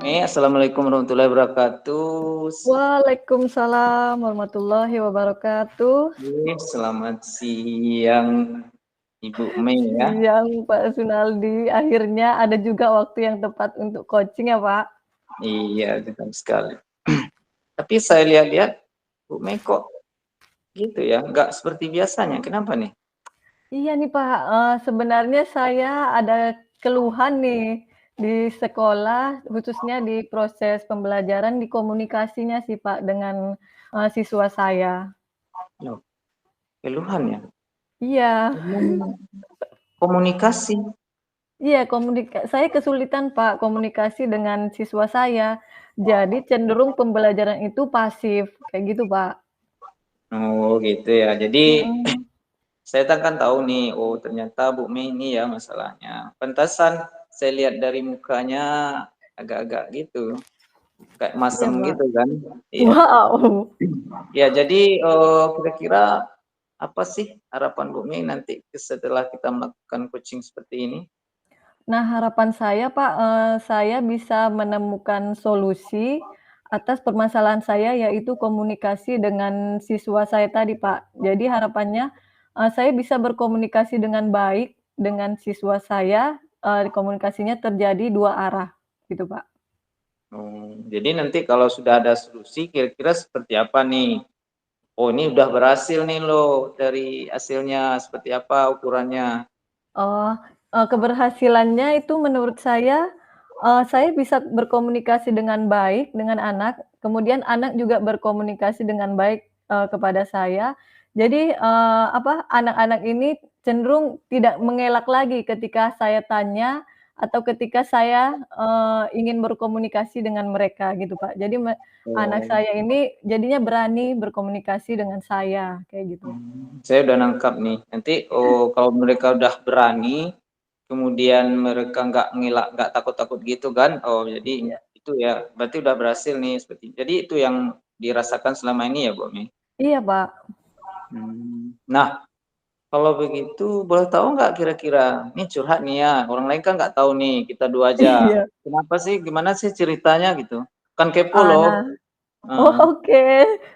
Assalamualaikum warahmatullahi wabarakatuh. Waalaikumsalam warahmatullahi wabarakatuh. Selamat siang Ibu Mei ya. Siang Pak Sunaldi, akhirnya ada juga waktu yang tepat untuk coaching ya Pak. Iya, betul sekali. Tapi saya lihat-lihat Bu Mei kok gitu ya, nggak seperti biasanya. Kenapa nih? Iya nih Pak, sebenarnya saya ada keluhan nih di sekolah, khususnya di proses pembelajaran di komunikasinya sih Pak dengan siswa saya. Loh, keluhan ya? Iya. Komunikasi. Iya, saya kesulitan Pak komunikasi dengan siswa saya. Jadi cenderung pembelajaran itu pasif, kayak gitu Pak. Oh gitu ya. Jadi Mhm. saya kan tahu nih, oh ternyata Bu Mei ini ya masalahnya. Pantasan saya lihat dari mukanya agak-agak gitu, kayak Iya masem Pak. gitu kan. Iya. Wow. Ya, jadi kira-kira apa sih harapan Bu Mei nanti setelah kita melakukan coaching seperti ini? Nah harapan saya Pak, saya bisa menemukan solusi atas permasalahan saya, yaitu komunikasi dengan siswa saya tadi Pak. Jadi harapannya, saya bisa berkomunikasi dengan baik dengan siswa saya, komunikasinya terjadi dua arah, gitu Pak. Jadi nanti kalau sudah ada solusi kira-kira seperti apa nih? Oh ini udah berhasil nih loh dari hasilnya seperti apa ukurannya? Oh, keberhasilannya itu menurut saya bisa berkomunikasi dengan baik dengan anak, kemudian anak juga berkomunikasi dengan baik, kepada saya. Jadi, anak-anak ini cenderung tidak mengelak lagi ketika saya tanya atau ketika saya, ingin berkomunikasi dengan mereka gitu, Pak. Jadi anak Oh, saya ini jadinya berani berkomunikasi dengan saya, kayak gitu. saya udah nangkap nih. Nanti kalau mereka udah berani, kemudian mereka nggak ngelak, nggak takut-takut gitu kan? Oh jadi Iya. itu ya berarti udah berhasil nih seperti. Jadi itu yang dirasakan selama ini ya Bu Mi? Iya, Pak. Nah, kalau begitu boleh tahu nggak kira-kira, ini curhat nih ya, orang lain kan nggak tahu nih, kita dua aja. Iya. Kenapa sih, gimana sih ceritanya gitu? Kan kepo loh. Nah, oh, Heeh. oke,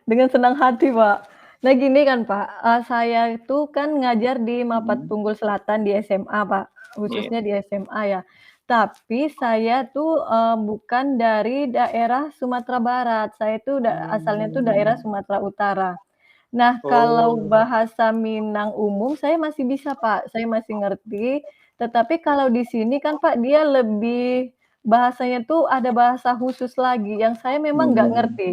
dengan senang hati, Pak. Nah, gini kan, Pak, saya itu kan ngajar di Mapat Mhm. Tunggul Selatan di SMA, Pak, Iya. khususnya di SMA ya. Tapi saya tuh, bukan dari daerah Sumatera Barat, saya itu asalnya tuh daerah Hmm. Sumatera Utara. Nah, kalau Oh. bahasa Minang umum saya masih bisa, Pak, saya masih ngerti. Tetapi kalau di sini kan, Pak, dia lebih bahasanya tuh ada bahasa khusus lagi yang saya memang nggak Hmm. ngerti.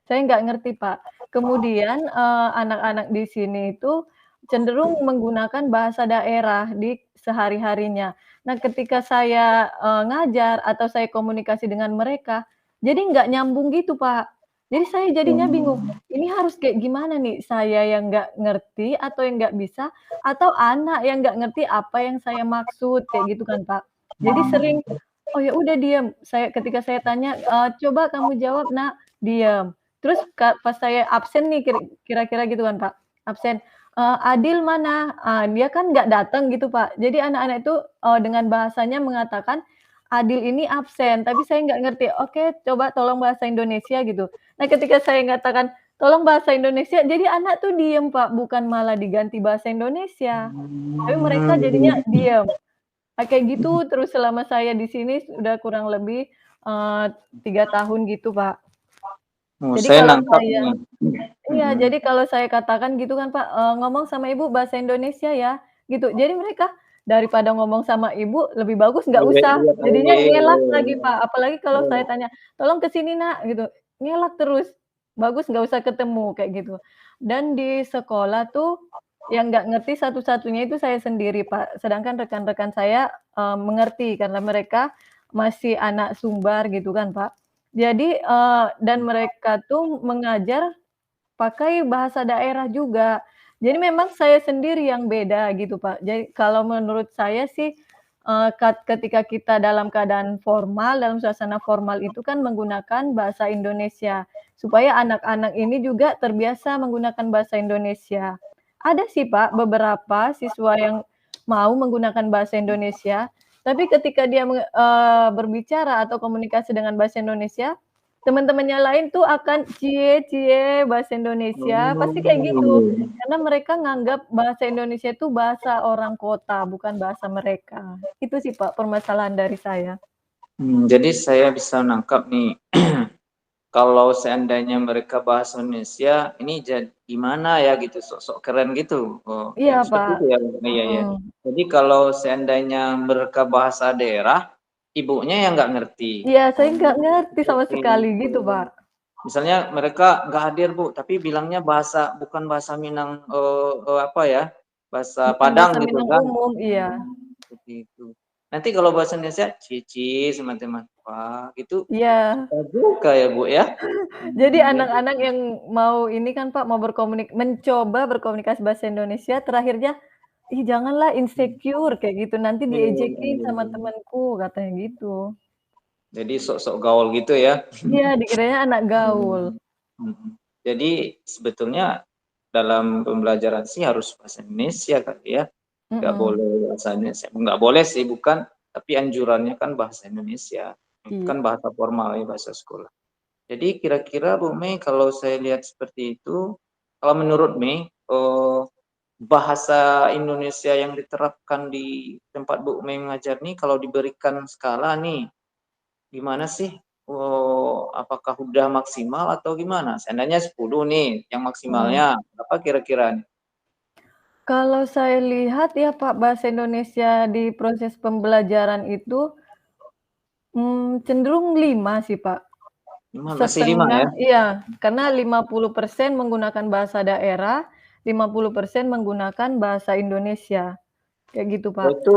Saya nggak ngerti, Pak. Kemudian, anak-anak di sini itu cenderung menggunakan bahasa daerah di sehari-harinya. Nah, ketika saya, ngajar atau saya komunikasi dengan mereka, jadi nggak nyambung gitu, Pak. Jadi saya jadinya bingung, Hmm. ini harus kayak gimana nih? Saya yang nggak ngerti atau yang nggak bisa, atau anak yang nggak ngerti apa yang saya maksud, kayak gitu kan, Pak. Jadi sering, "Oh, ya udah diam." Ketika saya tanya, "Coba kamu jawab, Nak." Diam. Terus pas saya absen nih kira-kira gitu kan, Pak, absen, "Adil mana?" Dia kan nggak datang gitu, Pak. Jadi anak-anak itu, dengan bahasanya mengatakan, "Adil ini absen," tapi saya nggak ngerti, "Oke, coba tolong bahasa Indonesia," gitu. Nah, ketika saya katakan, "Tolong bahasa Indonesia," jadi anak tuh diem, Pak, bukan malah diganti bahasa Indonesia. Tapi mereka jadinya diem. Kayak gitu terus selama saya di sini sudah kurang lebih, eee, 3 tahun gitu, Pak. Oh, Jadi saya kalau nangkap saya nih. Iya, Mhm. jadi kalau saya katakan gitu kan, Pak, "Ngomong sama ibu bahasa Indonesia ya," gitu. Jadi mereka daripada ngomong sama ibu, lebih bagus nggak Iya usah. iya Jadinya ngelak lagi, iya. Pak. Apalagi kalau saya Oh. tanya, "Tolong ke sini, Nak," gitu, ngelak terus. Bagus nggak usah ketemu, kayak gitu. Dan di sekolah tuh yang nggak ngerti satu-satunya itu saya sendiri, Pak. Sedangkan rekan-rekan saya, mengerti karena mereka masih anak Sumbar gitu kan, Pak. Jadi, dan mereka tuh mengajar pakai bahasa daerah juga. Jadi memang saya sendiri yang beda gitu, Pak. Jadi kalau menurut saya sih, ketika kita dalam keadaan formal, dalam suasana formal itu kan menggunakan bahasa Indonesia, supaya anak-anak ini juga terbiasa menggunakan bahasa Indonesia. Ada sih, Pak, beberapa siswa yang mau menggunakan bahasa Indonesia, Tapi ketika dia berbicara atau komunikasi dengan bahasa Indonesia, teman-temannya lain tuh akan cie cie bahasa Indonesia, pasti kayak gitu. Oh. Karena mereka nganggap bahasa Indonesia itu bahasa orang kota, bukan bahasa mereka. Itu sih, Pak, permasalahan dari saya. Jadi saya bisa nangkap nih, kalau seandainya mereka bahasa Indonesia, ini gimana ya gitu, sok-sok keren gitu. Oh, Iya, ya seperti Pak, itu ya. Iya ya. mhm. Jadi kalau seandainya mereka bahasa daerah, ibunya yang nggak ngerti. Iya, saya Oh, nggak ngerti sama seperti sekali itu. gitu, Pak. Misalnya mereka nggak hadir Bu, tapi bilangnya bukan bahasa Minang, apa ya, bahasa Bukan bahasa Padang gitu Minang kan. umum, iya. Seperti itu. Nanti kalau bahasa Indonesia, cici semacam apa gitu, Iya. susah juga ya Bu ya. Jadi Jadi anak-anak yang mau ini kan Pak, mau mencoba berkomunikasi bahasa Indonesia, terakhirnya, "Ih janganlah insecure," kayak gitu, "nanti iya, iya, diejekin sama iya. temenku," katanya gitu. Jadi sok-sok gaul gitu ya. Iya, dikiranya anak gaul. Mhm, mhm. Jadi sebetulnya dalam pembelajaran sih harus bahasa Indonesia kali ya, nggak Mhm, boleh bahasa Indonesia nggak boleh sih bukan, tapi anjurannya kan bahasa Indonesia, itu iya. kan bahasa formal ya, bahasa sekolah. Jadi kira-kira Bu Mei kalau saya lihat seperti itu, kalau menurut Mei, bahasa Indonesia yang diterapkan di tempat Bu Mei mengajar nih kalau diberikan skala nih, gimana sih? Apakah udah maksimal atau gimana? Seandainya 10 nih, yang Mhm. maksimalnya berapa kira-kira nih? Kalau saya lihat ya Pak, bahasa Indonesia di proses pembelajaran itu, cenderung 5 sih Pak. Masih 5 Setengah ya? iya, karena 50% menggunakan bahasa daerah, 50% menggunakan bahasa Indonesia, kayak gitu, Oh Pak. itu,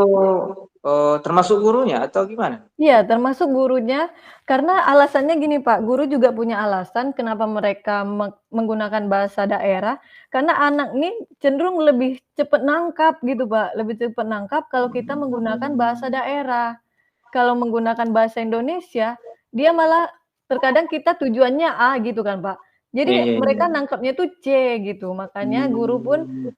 termasuk gurunya atau gimana? Iya, termasuk gurunya, karena alasannya gini, Pak, guru juga punya alasan kenapa mereka menggunakan bahasa daerah, karena anak nih cenderung lebih cepat nangkap gitu, Pak, lebih cepat nangkap kalau kita menggunakan bahasa daerah. Kalau menggunakan bahasa Indonesia, dia malah terkadang kita tujuannya A gitu kan, Pak. Iya, Jadi iya, mereka iya. nangkepnya tuh C gitu, makanya guru pun, Mmm.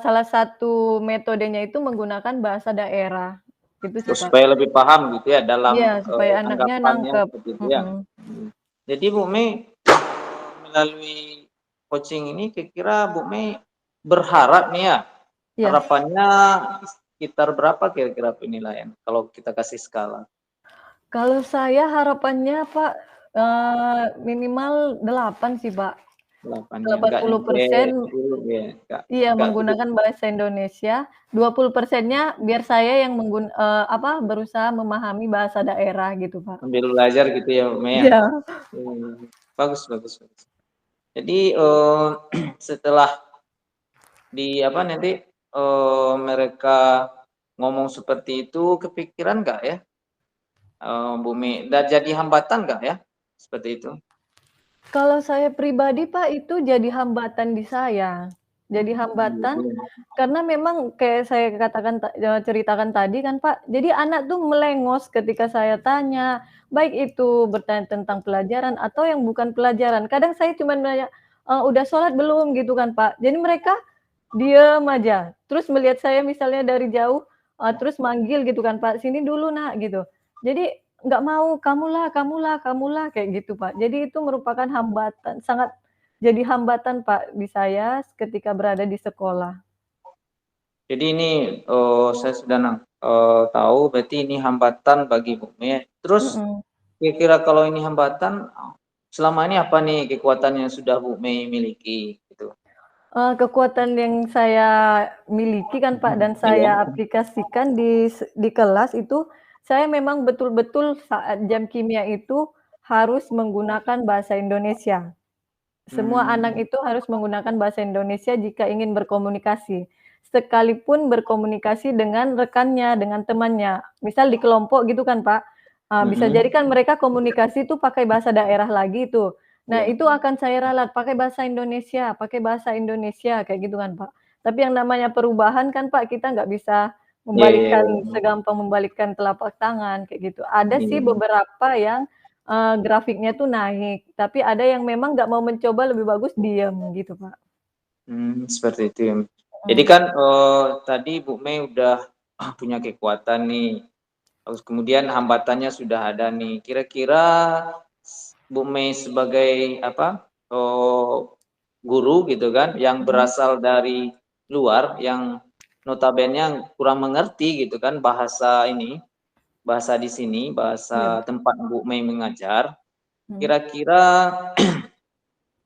salah satu metodenya itu menggunakan bahasa daerah, gitu sih, Terus Pak. supaya lebih paham gitu ya Iya, dalam, supaya anaknya anggapannya nangkep, seperti itu ya? mhm, Mhm. Jadi Bu Mei, melalui coaching ini kira-kira Bu Mei berharap nih ya, iya. harapannya sekitar berapa kira-kira penilaian kalau kita kasih skala? Kalau saya harapannya, Pak, minimal 8 sih, Pak. 8 ya, delapan nggak puluh nyampe persen 10 ya, iya, nggak begitu menggunakan bahasa Indonesia, 20%-nya biar saya yang berusaha memahami bahasa daerah gitu, Pak. sambil belajar gitu ya Bu Mei ya? Iya, Bagus, bagus, bagus. Jadi, setelah apa nanti, mereka ngomong seperti itu kepikiran nggak ya, Bumi dan jadi hambatan nggak ya, seperti itu? kalau saya pribadi, Pak, itu jadi hambatan di saya. Jadi hambatan Gitu. karena memang kayak saya katakan ceritakan tadi kan, Pak, jadi anak tuh melengos ketika saya tanya, baik itu bertanya tentang pelajaran atau yang bukan pelajaran. Kadang saya cuman nanya, "Udah sholat belum?" Gitu kan, Pak. Jadi mereka diem aja, terus melihat saya misalnya dari jauh, terus manggil gitu kan, "Pak, sini dulu Nak," gitu. Jadi nggak mau, "Kamulah kamulah kamulah," kayak gitu, Pak. Jadi itu merupakan hambatan, sangat jadi hambatan, Pak, di saya ketika berada di sekolah. Jadi ini, saya sudah tahu berarti ini hambatan bagi Bumi ya. Terus Mhm. kira-kira kalau ini hambatan, selama ini apa nih kekuatan yang sudah Bu Mei miliki gitu? Kekuatan yang saya miliki kan, Pak, dan Iya, saya aplikasikan di kelas itu, saya memang betul-betul saat jam kimia itu harus menggunakan bahasa Indonesia. Semua anak mmm, itu harus menggunakan bahasa Indonesia jika ingin berkomunikasi. Sekalipun berkomunikasi dengan rekannya, dengan temannya. Misal di kelompok gitu kan, Pak, bisa mhm, jadi kan mereka komunikasi itu pakai bahasa daerah lagi tuh. Nah, iya, itu akan saya ralat, pakai bahasa Indonesia, kayak gitu kan, Pak. Tapi yang namanya perubahan kan, Pak, kita nggak bisa iya, iya, segampang membalikkan telapak tangan, kayak gitu. Ada sih iya, beberapa yang grafiknya tuh naik, tapi ada yang memang nggak mau mencoba lebih bagus diem gitu, Pak. seperti itu ya. Jadi Mhm, kan, tadi Bu Mei udah punya kekuatan nih, Terus kemudian hambatannya sudah ada nih. Kira-kira Bu Mei sebagai apa, guru gitu kan, yang Mhm. berasal dari luar, yang notabene kurang mengerti gitu kan bahasa ini, bahasa di sini, Iya, bahasa tempat Bu Mei mengajar. mhm. Kira-kira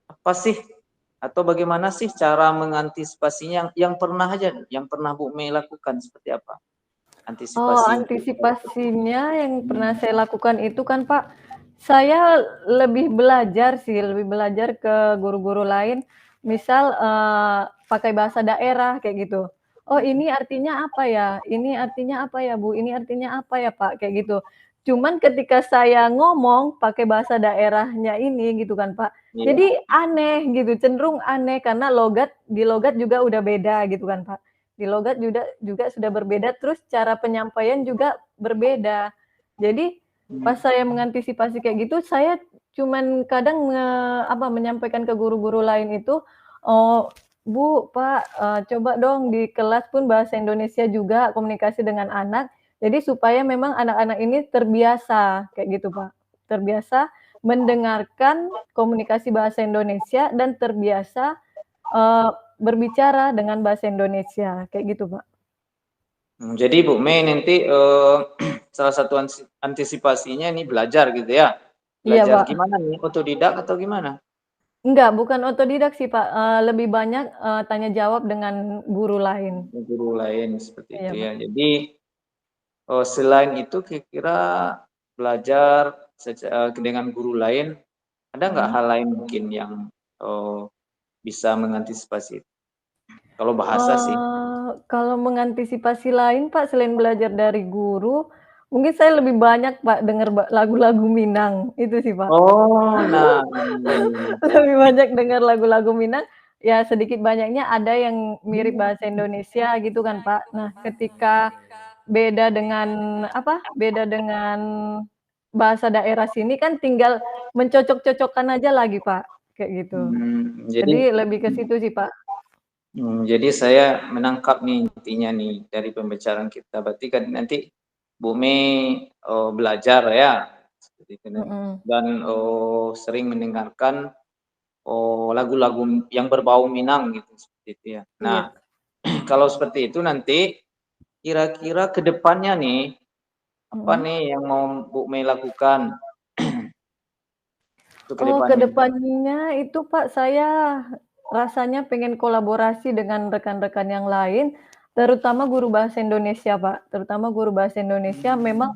apa sih atau bagaimana sih cara mengantisipasinya yang pernah aja, yang pernah Bu Mei lakukan seperti apa? Oh, Antisipasi untuk hal seperti itu? antisipasinya yang pernah Hmm, saya lakukan itu kan, Pak, saya lebih belajar sih, lebih belajar ke guru-guru lain, misal, pakai bahasa daerah kayak gitu. "Oh, ini artinya apa ya? Ini artinya apa ya, Bu? Ini artinya apa ya, Pak?" Kayak gitu. Cuman ketika saya ngomong pakai bahasa daerahnya ini gitu kan, Pak, iya, jadi aneh gitu, cenderung aneh karena di logat juga udah beda gitu kan, Pak. Di logat juga sudah berbeda, terus cara penyampaian juga berbeda. Jadi, pas mmm, saya mengantisipasi kayak gitu, saya cuman kadang menyampaikan ke guru-guru lain itu, oh, "Bu, Pak, coba dong di kelas pun bahasa Indonesia juga komunikasi dengan anak." Jadi supaya memang anak-anak ini terbiasa, kayak gitu, Pak. Terbiasa mendengarkan komunikasi bahasa Indonesia dan terbiasa Eee, berbicara dengan bahasa Indonesia, kayak gitu, Pak. jadi Bu Mei nanti, salah satu antisipasinya ini belajar gitu ya? Iya, Belajar Pak. gimana nih, otodidak atau gimana? Enggak, bukan otodidak sih, Pak, lebih banyak, tanya jawab dengan guru lain. Guru lain seperti itu Iya, ya. Pak. Jadi, selain itu kira-kira belajar dengan guru lain, ada nggak Mhm. hal lain mungkin yang, eee, bisa mengantisipasi? Kalau bahasa sih. Kalau mengantisipasi lain, Pak, selain belajar dari guru, mungkin saya lebih banyak, Pak, denger lagu-lagu Minang, itu sih, Pak. Oh, nah ini. Lebih banyak dengar lagu-lagu Minang, ya sedikit banyaknya ada yang mirip bahasa Indonesia gitu kan, Pak. Nah, ketika beda dengan beda dengan bahasa daerah sini kan tinggal mencocok-cocokkan aja lagi, Pak, kayak gitu. Jadi Jadi lebih ke situ sih, Pak. jadi saya menangkap nih intinya nih dari pembicaraan kita, berarti kan nanti Bu Mei, belajar ya, seperti itu Mhm, dan, sering mendengarkan, lagu-lagu yang berbau Minang gitu, seperti itu ya. iya, Nah, kalau seperti itu nanti kira-kira ke depannya nih, apa mhm. nih yang mau Bu Mei lakukan untuk ke Oh, ke depannya? depannya itu, Pak, saya rasanya pengen kolaborasi dengan rekan-rekan yang lain, terutama guru bahasa Indonesia, Pak. Terutama guru bahasa Indonesia memang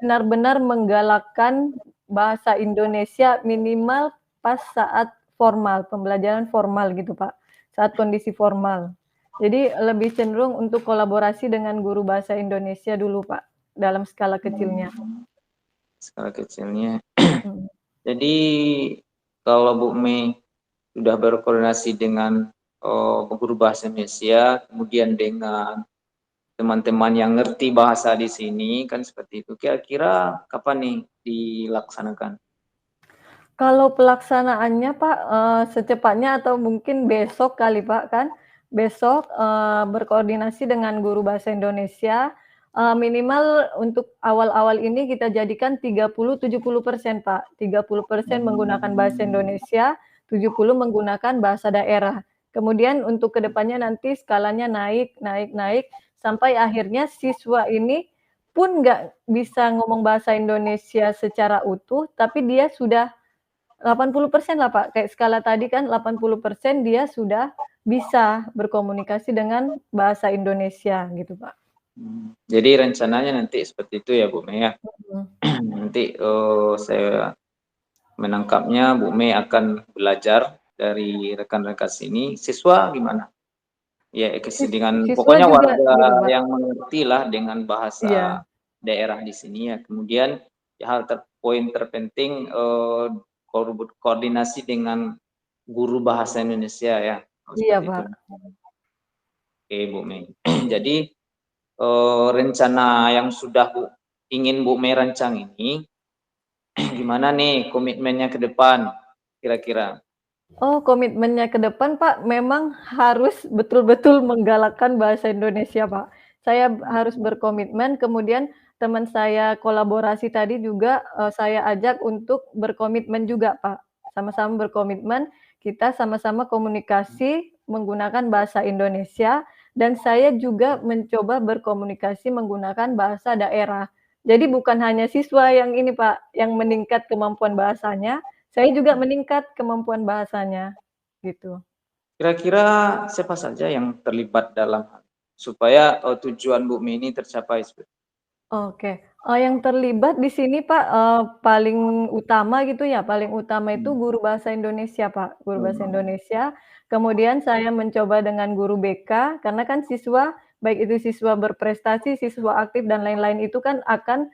benar-benar menggalakkan bahasa Indonesia minimal pas saat formal, pembelajaran formal gitu, Pak, saat kondisi formal. Jadi lebih cenderung untuk kolaborasi dengan guru bahasa Indonesia dulu, Pak, dalam skala kecilnya. Skala kecilnya. Mhm. Jadi kalau Bu Mei sudah berkoordinasi dengan, guru bahasa Indonesia, kemudian dengan teman-teman yang ngerti bahasa di sini, kan seperti itu. Kira-kira kapan nih dilaksanakan? Kalau pelaksanaannya, Pak, secepatnya atau mungkin besok kali, Pak, kan. Besok, berkoordinasi dengan guru bahasa Indonesia, minimal untuk awal-awal ini kita jadikan 30-70%, Pak. 30% menggunakan bahasa Indonesia, 70 menggunakan bahasa daerah. Kemudian untuk ke depannya nanti skalanya naik naik naik, sampai akhirnya siswa ini pun nggak bisa ngomong bahasa Indonesia secara utuh, tapi dia sudah 80% lah, Pak, kayak skala tadi kan 80% dia sudah bisa berkomunikasi dengan bahasa Indonesia gitu, Pak. Jadi rencananya nanti seperti itu ya, Bu Mei, ya? Mhm. Nanti, saya menangkapnya Bu Mei akan belajar dari rekan-rekan sini, siswa gimana? Ya, dengan Siswa pokoknya juga warga gitu, Pak. yang mengertilah dengan Iya, bahasa daerah di sini ya. Kemudian ya poin terpenting, koordinasi dengan guru bahasa Indonesia ya, oh iya, seperti itu. Pak. Oke, Bu Mei. Jadi, rencana yang sudah ingin Bu Mei rancang ini, gimana nih komitmennya ke depan kira-kira? Oh, komitmennya ke depan, Pak, memang harus betul-betul menggalakkan bahasa Indonesia, Pak. saya harus berkomitmen, kemudian teman saya kolaborasi tadi juga, saya ajak untuk berkomitmen juga, Pak. Sama-sama berkomitmen, kita sama-sama komunikasi menggunakan bahasa Indonesia, dan saya juga mencoba berkomunikasi menggunakan bahasa daerah. Jadi bukan hanya siswa yang ini, Pak, yang meningkat kemampuan bahasanya, saya juga meningkat kemampuan bahasanya, gitu. Kira-kira siapa saja yang terlibat dalam hal supaya, tujuan Bu Mei ini tercapai? Oke, yang terlibat di sini, Pak, paling utama gitu ya, paling utama itu Hmm, guru bahasa Indonesia, Pak, guru bahasa hmm, Indonesia. Kemudian saya mencoba dengan guru BK, karena kan siswa, baik itu siswa berprestasi, siswa aktif dan lain-lain itu kan akan,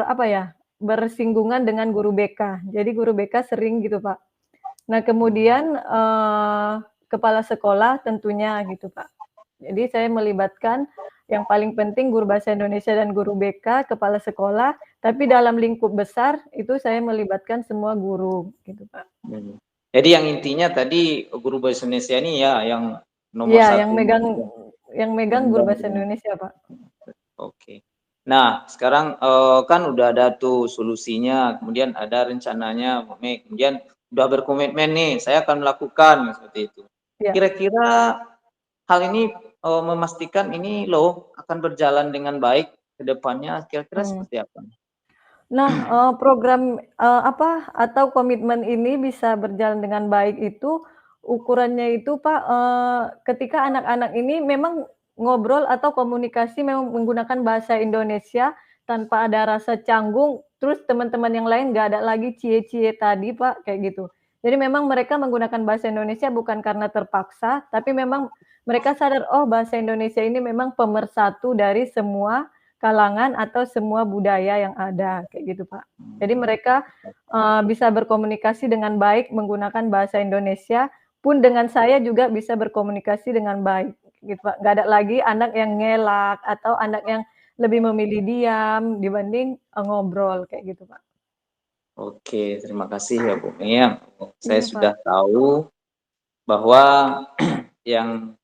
apa ya, bersinggungan dengan guru BK. Jadi guru BK sering gitu, Pak. Nah hmm. kemudian, kepala sekolah tentunya gitu, Pak. Jadi saya melibatkan yang paling penting guru bahasa Indonesia dan guru BK, kepala sekolah, tapi dalam lingkup besar itu saya melibatkan semua guru gitu, Pak. Hmm. Jadi yang intinya tadi guru bahasa Indonesia ini ya yang nomor Iya, satu ini ya, yang megang yang guru bahasa gabungan. Indonesia, Pak. Oke. Nah, sekarang, kan udah ada tuh solusinya, kemudian ada rencananya, Bu Mei, kemudian udah berkomitmen nih, saya akan melakukan, seperti itu. Iya, Kira-kira hal ini, memastikan ini loh akan berjalan dengan baik ke depannya, kira-kira mmm. seperti apa? Nah, program, atau komitmen ini bisa berjalan dengan baik itu, ukurannya itu Pak, ketika anak-anak ini memang ngobrol atau komunikasi memang menggunakan bahasa Indonesia tanpa ada rasa canggung, terus teman-teman yang lain nggak ada lagi cie-cie tadi Pak, kayak gitu. Jadi memang mereka menggunakan bahasa Indonesia bukan karena terpaksa, tapi memang mereka sadar, oh bahasa Indonesia ini memang pemersatu dari semua kalangan atau semua budaya yang ada, kayak gitu, Pak. Jadi mereka, bisa berkomunikasi dengan baik menggunakan bahasa Indonesia, pun dengan saya juga bisa berkomunikasi dengan baik, gitu, Pak. Nggak ada lagi anak yang ngelak atau anak yang lebih memilih diam dibanding, ngobrol, kayak gitu, Pak. Oke, terima kasih ya, Bu Mei, ya. Saya Iya, Pak. sudah tahu bahwa yang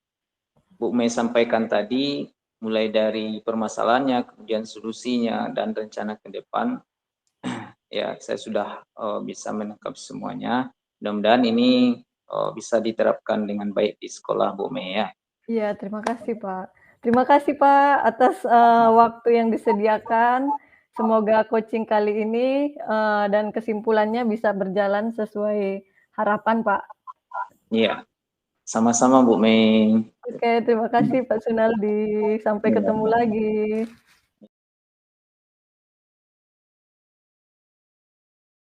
Bu Mei sampaikan tadi, mulai dari permasalahannya, kemudian solusinya, dan rencana ke depan, ya saya sudah, bisa menangkap semuanya. Mudah-mudahan ini, bisa diterapkan dengan baik di sekolah Bu Mei ya. Iya, terima kasih, Pak. Terima kasih, Pak, atas, waktu yang disediakan. Semoga coaching kali ini, dan kesimpulannya bisa berjalan sesuai harapan, Pak. Iya, sama-sama Bu Mei. Oke, terima kasih Pak Sunardi. Sampai ketemu Ya. lagi.